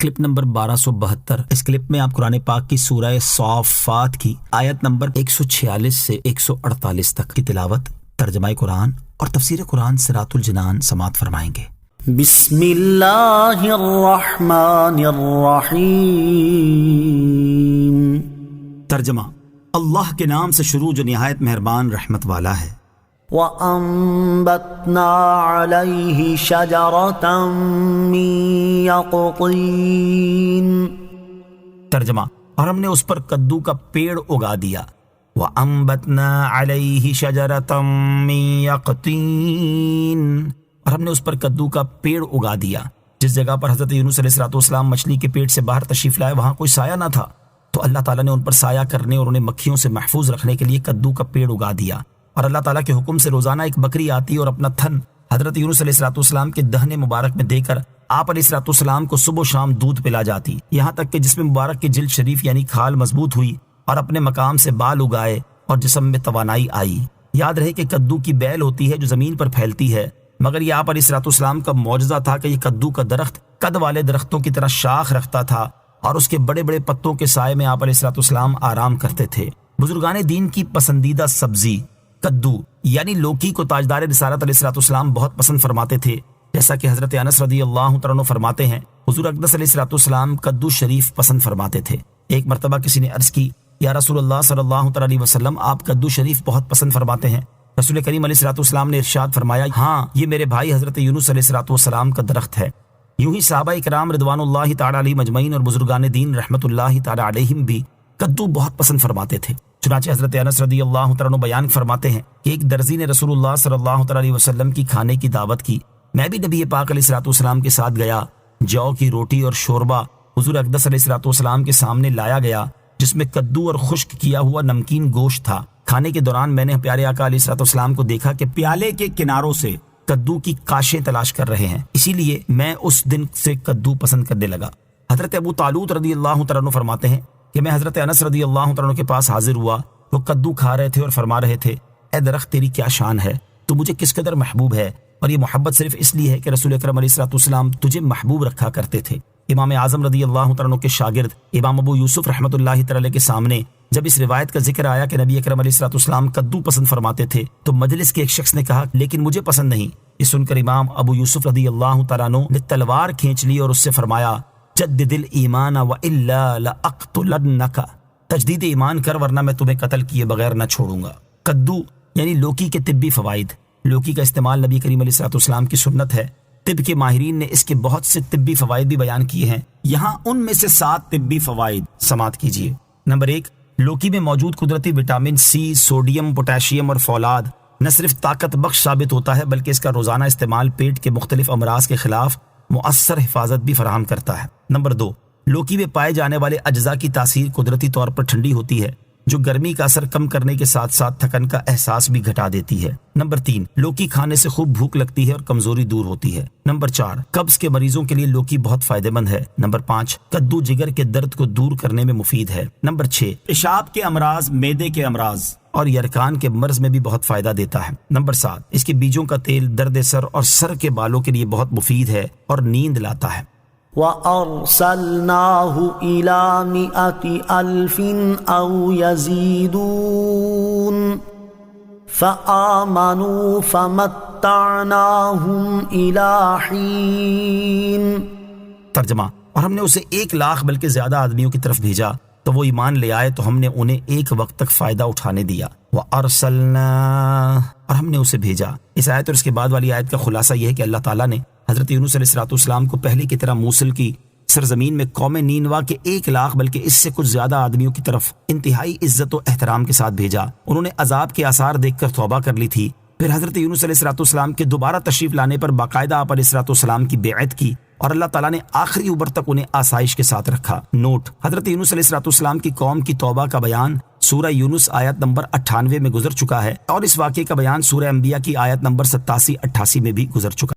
Clip number 1272۔ اس clip میں آپ قرآن پاک کی سورہ صافات کی آیت نمبر 146 سے 148 تک کی تلاوت، ترجمہ قرآن اور تفسیر قرآن صراط الجنان سماعت فرمائیں گے۔ بسم اللہ الرحمن الرحیم۔ ترجمہ: اللہ کے نام سے شروع جو نہایت مہربان رحمت والا ہے۔ وَأَنبَتْنَا عَلَيْهِ شَجَرَةً مِّن يَقْطِينٍ۔ ترجمہ: اور ہم نے اس پر کدو کا پیڑ اگا دیا۔ وَأَنبَتْنَا عَلَيْهِ شَجَرَةً مِّن يَقْطِينٍ، اور ہم نے اس پر کدو کا پیڑ اگا دیا۔ جس جگہ پر حضرت یونس علیہ السلام مچھلی کے پیٹ سے باہر تشریف لائے وہاں کوئی سایہ نہ تھا، تو اللہ تعالیٰ نے ان پر سایہ کرنے اور انہیں مکھیوں سے محفوظ رکھنے کے لیے کدو کا پیڑ اگا دیا، اور اللہ تعالیٰ کے حکم سے روزانہ ایک بکری آتی اور اپنا تھن حضرت یونس علیہ السلام کے دہنے مبارک میں دے کر آپ علیہ السلام کو صبح و شام دودھ پلا جاتی، یہاں تک کہ جسم مبارک کی جلد شریف یعنی کھال مضبوط ہوئی اور اپنے مقام سے بال اگائے اور جسم میں توانائی آئی۔ یاد رہے کہ کدو کی بیل ہوتی ہے جو زمین پر پھیلتی ہے، مگر یہ آپ علیہ السلام کا معجزہ تھا کہ یہ کدو کا درخت قد والے درختوں کی طرح شاخ رکھتا تھا اور اس کے بڑے بڑے پتوں کے سائے میں آپ علیہ السلام آرام کرتے تھے۔ بزرگان دین کی پسندیدہ سبزی کدو یعنی لوکی کو تاجدار رسالت علیہ السلام بہت پسند فرماتے تھے، جیسا کہ حضرت انس رضی اللہ تعالیٰ عنہ فرماتے ہیں حضور اقدس علیہ السلام کدو شریف پسند فرماتے تھے۔ ایک مرتبہ کسی نے عرض کی، یا رسول اللہ صلی اللہ تعالیٰ علیہ وسلم، آپ کدو شریف بہت پسند فرماتے ہیں؟ رسول کریم علیہ السلام نے ارشاد فرمایا، ہاں، یہ میرے بھائی حضرت یونس علیہ السلام کا درخت ہے۔ یوں ہی صحابہ اکرام رضوان اللہ تعالیٰ علیہ مجمعین اور بزرگان دین رحمت اللہ تعالیٰ علیہم بھی کدو بہت پسند فرماتے تھے۔ چنانچہ حضرت انس رضی اللہ تعالیٰ عنہ بیان فرماتے ہیں کہ ایک درزی نے رسول اللہ صلی اللہ تعالیٰ علیہ وسلم کی کھانے کی دعوت کی، میں بھی نبی پاک علیہ السلام کے ساتھ گیا۔ جو کی روٹی اور شوربہ حضور اقدس علیہ السلام کے سامنے لایا گیا، جس میں کدو اور خشک کیا ہوا نمکین گوشت تھا۔ کھانے کے دوران میں نے پیارے آقا علیہ السلام کو دیکھا کہ پیالے کے کناروں سے کدو کی کاشیں تلاش کر رہے ہیں، اسی لیے میں اس دن سے کدو پسند کرنے لگا۔ حضرت ابو طالوت رضی اللہ تعالیٰ عنہ فرماتے ہیں کہ میں حضرت انس رضی اللہ تعالیٰ عنہ کے پاس حاضر ہوا، وہ کدو کھا رہے تھے اور فرما رہے تھے، اے درخت تیری کیا شان ہے، تو مجھے کس قدر محبوب ہے، اور یہ محبت صرف اس لیے ہے کہ رسول اکرم علیہ السلام تجھے محبوب رکھا کرتے تھے۔ امام اعظم رضی اللہ تعالیٰ عنہ کے شاگرد امام ابو یوسف رحمۃ اللہ تعالی کے سامنے جب اس روایت کا ذکر آیا کہ نبی اکرم علیہ السلام کدو پسند فرماتے تھے، تو مجلس کے ایک شخص نے کہا، لیکن مجھے پسند نہیں۔ یہ سن کر امام ابو یوسف رضی اللہ تعالیٰ عنہ نے تلوار کھینچ لی اور اس سے فرمایا، جدد الایمان والا لاقتلنک، تجدید ایمان کر ورنہ میں تمہیں قتل کیے بغیر نہ چھوڑوں گا۔ کدو یعنی لوکی کے طبی فوائد۔ لوکی کا استعمال نبی کریم علیہ السلام کی سنت ہے۔ طب کے ماہرین نے اس کے بہت سے طبی فوائد بھی بیان کیے ہیں، یہاں ان میں سے 7 طبی فوائد سماعت کیجیے۔ نمبر 1، لوکی میں موجود قدرتی وٹامن سی، سوڈیم، پوٹاشیم اور فولاد نہ صرف طاقت بخش ثابت ہوتا ہے بلکہ اس کا روزانہ استعمال پیٹ کے مختلف امراض کے خلاف مؤثر حفاظت بھی فراہم کرتا ہے۔ نمبر 2، لوکی میں پائے جانے والے اجزاء کی تاثیر قدرتی طور پر ٹھنڈی ہوتی ہے، جو گرمی کا اثر کم کرنے کے ساتھ ساتھ تھکن کا احساس بھی گھٹا دیتی ہے۔ نمبر 3، لوکی کھانے سے خوب بھوک لگتی ہے اور کمزوری دور ہوتی ہے۔ نمبر 4، قبض کے مریضوں کے لیے لوکی بہت فائدہ مند ہے۔ نمبر 5، کدو جگر کے درد کو دور کرنے میں مفید ہے۔ نمبر 6، پیشاب کے امراض، معدے کے امراض اور یرکان کے مرض میں بھی بہت فائدہ دیتا ہے۔ نمبر 7، اس کے بیجوں کا تیل درد سر اور سر کے بالوں کے لیے بہت مفید ہے اور نیند لاتا ہے۔ وَأَرْسَلْنَاهُ إِلَى 100,000 أَوْ يَزِيدُونَ فَآمَنُوا فَمَتَّعْنَاهُمْ إِلَى حِينٍ۔ ترجمہ، اور ہم نے اسے 1,00,000 بلکہ زیادہ آدمیوں کی طرف بھیجا، تو وہ ایمان لے آئے تو ہم نے انہیں ایک وقت تک فائدہ اٹھانے دیا۔ وَأَرْسَلْنَا، اور ہم نے اسے بھیجا۔ اس آیت اور اس کے بعد والی آیت کا خلاصہ یہ ہے کہ اللہ تعالیٰ نے حضرت یونس علیہ السلام کو پہلے کی طرح موصل کی سرزمین میں قوم نینوا کے 1,00,000 بلکہ اس سے کچھ زیادہ آدمیوں کی طرف انتہائی عزت و احترام کے ساتھ بھیجا۔ انہوں نے عذاب کے آثار دیکھ کر توبہ کر لی تھی، پھر حضرت یونس علیہ السلام کے دوبارہ تشریف لانے پر باقاعدہ آپ علیہ السلام کی بیعت کی، اور اللہ تعالیٰ نے آخری عبر تک انہیں آسائش کے ساتھ رکھا۔ نوٹ: حضرت یونس علیہ السلام کی قوم کی توبہ کا بیان سورہ یونس آیت نمبر 98 میں گزر چکا ہے، اور اس واقعے کا بیان سورہ انبیاء کی آیت نمبر 87-88 میں بھی گزر چکا ہے۔